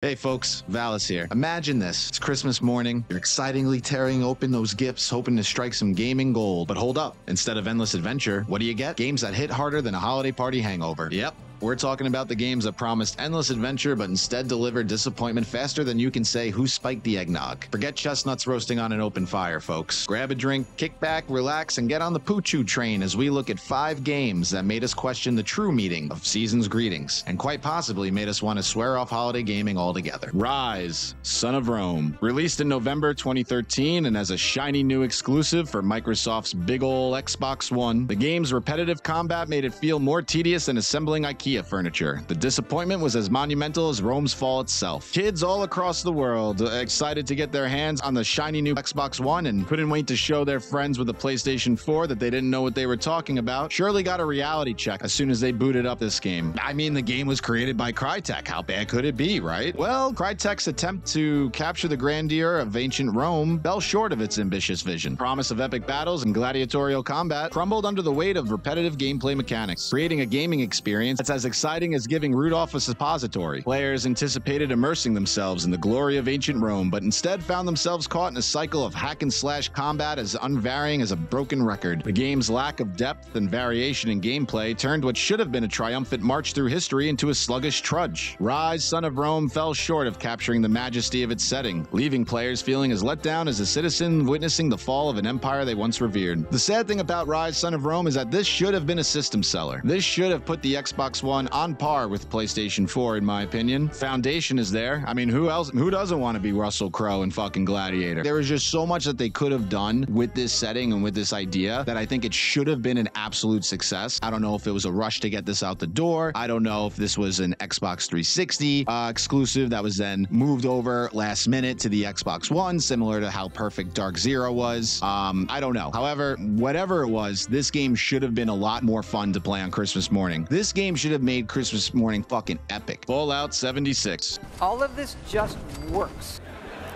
Hey folks, Valis here. Imagine this. It's Christmas morning. You're excitingly tearing open those gifts, hoping to strike some gaming gold. But hold up. Instead of endless adventure, what do you get? Games that hit harder than a holiday party hangover. Yep. We're talking about the games that promised endless adventure, but instead delivered disappointment faster than you can say who spiked the eggnog. Forget chestnuts roasting on an open fire, folks. Grab a drink, kick back, relax, and get on the poo-choo train as we look at 5 games that made us question the true meaning of season's greetings, and quite possibly made us want to swear off holiday gaming altogether. Ryse, Son of Rome. Released in November 2013 and as a shiny new exclusive for Microsoft's big ol' Xbox One, the game's repetitive combat made it feel more tedious than assembling IKEA furniture. The disappointment was as monumental as Rome's fall itself. Kids all across the world excited to get their hands on the shiny new Xbox One and couldn't wait to show their friends with the PlayStation 4 that they didn't know what they were talking about surely got a reality check as soon as they booted up this game. I mean, the game was created by Crytek. How bad could it be, right? Well, Crytek's attempt to capture the grandeur of ancient Rome fell short of its ambitious vision. Promise of epic battles and gladiatorial combat crumbled under the weight of repetitive gameplay mechanics, creating a gaming experience that's as exciting as giving Rudolph a suppository. Players anticipated immersing themselves in the glory of ancient Rome, but instead found themselves caught in a cycle of hack-and-slash combat as unvarying as a broken record. The game's lack of depth and variation in gameplay turned what should have been a triumphant march through history into a sluggish trudge. Ryse, Son of Rome fell short of capturing the majesty of its setting, leaving players feeling as let down as a citizen witnessing the fall of an empire they once revered. The sad thing about Ryse, Son of Rome is that this should have been a system seller. This should have put the Xbox One on par with PlayStation 4, in my opinion. Foundation is there. I mean, who doesn't want to be Russell Crowe and fucking Gladiator? There was just so much that they could have done with this setting and with this idea that I think it should have been an absolute success. I don't know if it was a rush to get this out the door. I don't know if this was an Xbox 360 exclusive that was then moved over last minute to the Xbox One, similar to how perfect Dark Zero was. I don't know. However, whatever it was, this game should have been a lot more fun to play on Christmas morning. This game should have made Christmas morning fucking epic. Fallout 76. All of this just works.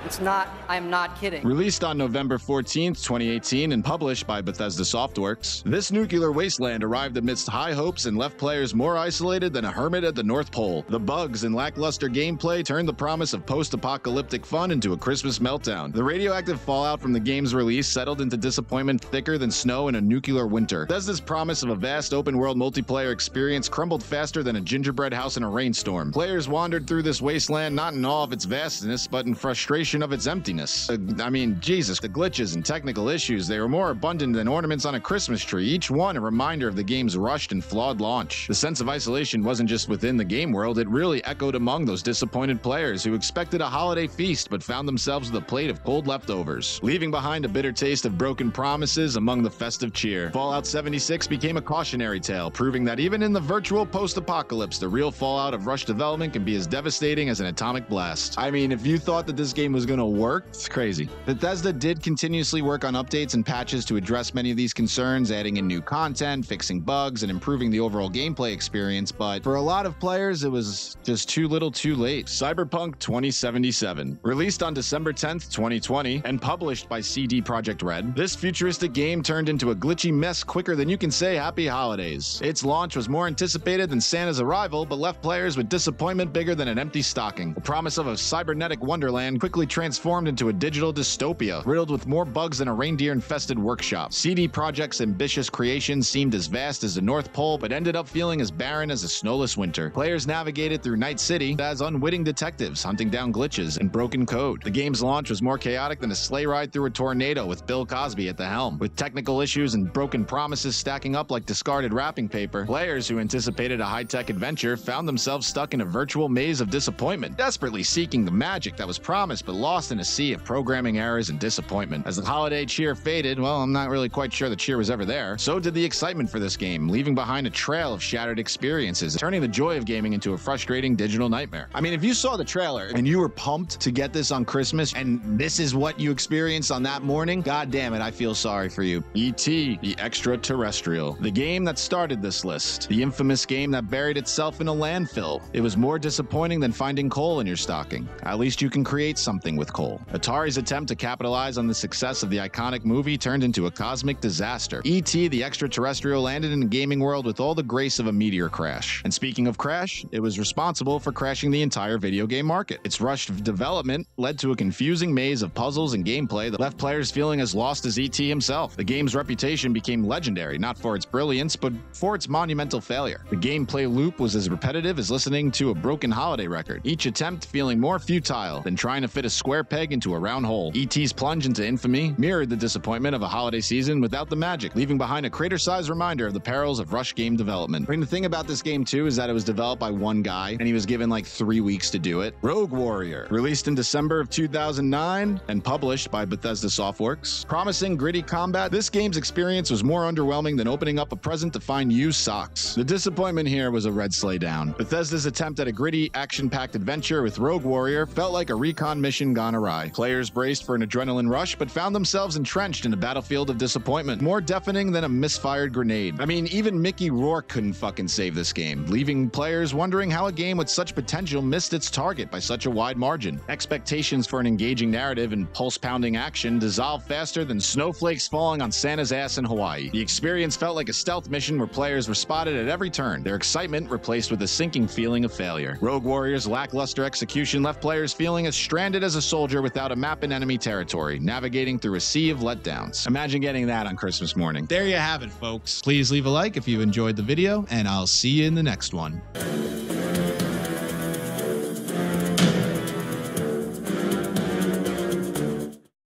It's not, I'm not kidding. Released on November 14th, 2018 and published by Bethesda Softworks, this nuclear wasteland arrived amidst high hopes and left players more isolated than a hermit at the North Pole. The bugs and lackluster gameplay turned the promise of post-apocalyptic fun into a Christmas meltdown. The radioactive fallout from the game's release settled into disappointment thicker than snow in a nuclear winter. Bethesda's promise of a vast open-world multiplayer experience crumbled faster than a gingerbread house in a rainstorm. Players wandered through this wasteland not in awe of its vastness, but in frustration of its emptiness. I mean, Jesus, the glitches and technical issues, they were more abundant than ornaments on a Christmas tree, each one a reminder of the game's rushed and flawed launch. The sense of isolation wasn't just within the game world, it really echoed among those disappointed players who expected a holiday feast but found themselves with a plate of cold leftovers, leaving behind a bitter taste of broken promises among the festive cheer. Fallout 76 became a cautionary tale, proving that even in the virtual post-apocalypse, the real fallout of rushed development can be as devastating as an atomic blast. I mean, if you thought that this game was gonna work, it's crazy. Bethesda did continuously work on updates and patches to address many of these concerns, adding in new content, fixing bugs, and improving the overall gameplay experience, but for a lot of players, it was just too little too late. Cyberpunk 2077. Released on December 10th, 2020, and published by CD Projekt Red, this futuristic game turned into a glitchy mess quicker than you can say Happy Holidays. Its launch was more anticipated than Santa's arrival, but left players with disappointment bigger than an empty stocking. The promise of a cybernetic wonderland quickly transformed into a digital dystopia, riddled with more bugs than a reindeer-infested workshop. CD Projekt's ambitious creation seemed as vast as the North Pole, but ended up feeling as barren as a snowless winter. Players navigated through Night City as unwitting detectives, hunting down glitches and broken code. The game's launch was more chaotic than a sleigh ride through a tornado with Bill Cosby at the helm. With technical issues and broken promises stacking up like discarded wrapping paper, players who anticipated a high-tech adventure found themselves stuck in a virtual maze of disappointment, desperately seeking the magic that was promised but lost in a sea of programming errors and disappointment. As the holiday cheer faded, well, I'm not really quite sure the cheer was ever there, so did the excitement for this game, leaving behind a trail of shattered experiences, turning the joy of gaming into a frustrating digital nightmare. I mean, if you saw the trailer and you were pumped to get this on Christmas, and this is what you experienced on that morning, god damn it, I feel sorry for you. E.T. the Extraterrestrial. The game that started this list. The infamous game that buried itself in a landfill. It was more disappointing than finding coal in your stocking. At least you can create something something with Cole. Atari's attempt to capitalize on the success of the iconic movie turned into a cosmic disaster. E.T. the extraterrestrial landed in the gaming world with all the grace of a meteor crash. And speaking of crash, it was responsible for crashing the entire video game market. Its rushed development led to a confusing maze of puzzles and gameplay that left players feeling as lost as E.T. himself. The game's reputation became legendary, not for its brilliance, but for its monumental failure. The gameplay loop was as repetitive as listening to a broken holiday record, each attempt feeling more futile than trying to fit a square peg into a round hole. E.T.'s plunge into infamy mirrored the disappointment of a holiday season without the magic, leaving behind a crater-sized reminder of the perils of rush game development. I mean, the thing about this game too is that it was developed by one guy, and he was given like 3 weeks to do it. Rogue Warrior, released in December of 2009 and published by Bethesda Softworks. Promising gritty combat, this game's experience was more underwhelming than opening up a present to find used socks. The disappointment here was a red sleigh down. Bethesda's attempt at a gritty, action-packed adventure with Rogue Warrior felt like a recon mission gone awry. Players braced for an adrenaline rush, but found themselves entrenched in a battlefield of disappointment, more deafening than a misfired grenade. I mean, even Mickey Rourke couldn't fucking save this game, leaving players wondering how a game with such potential missed its target by such a wide margin. Expectations for an engaging narrative and pulse-pounding action dissolved faster than snowflakes falling on Santa's ass in Hawaii. The experience felt like a stealth mission where players were spotted at every turn, their excitement replaced with a sinking feeling of failure. Rogue Warrior's lackluster execution left players feeling as stranded as a soldier without a map in enemy territory, navigating through a sea of letdowns. Imagine getting that on Christmas morning. There you have it, folks. Please leave a like if you enjoyed the video, and I'll see you in the next one.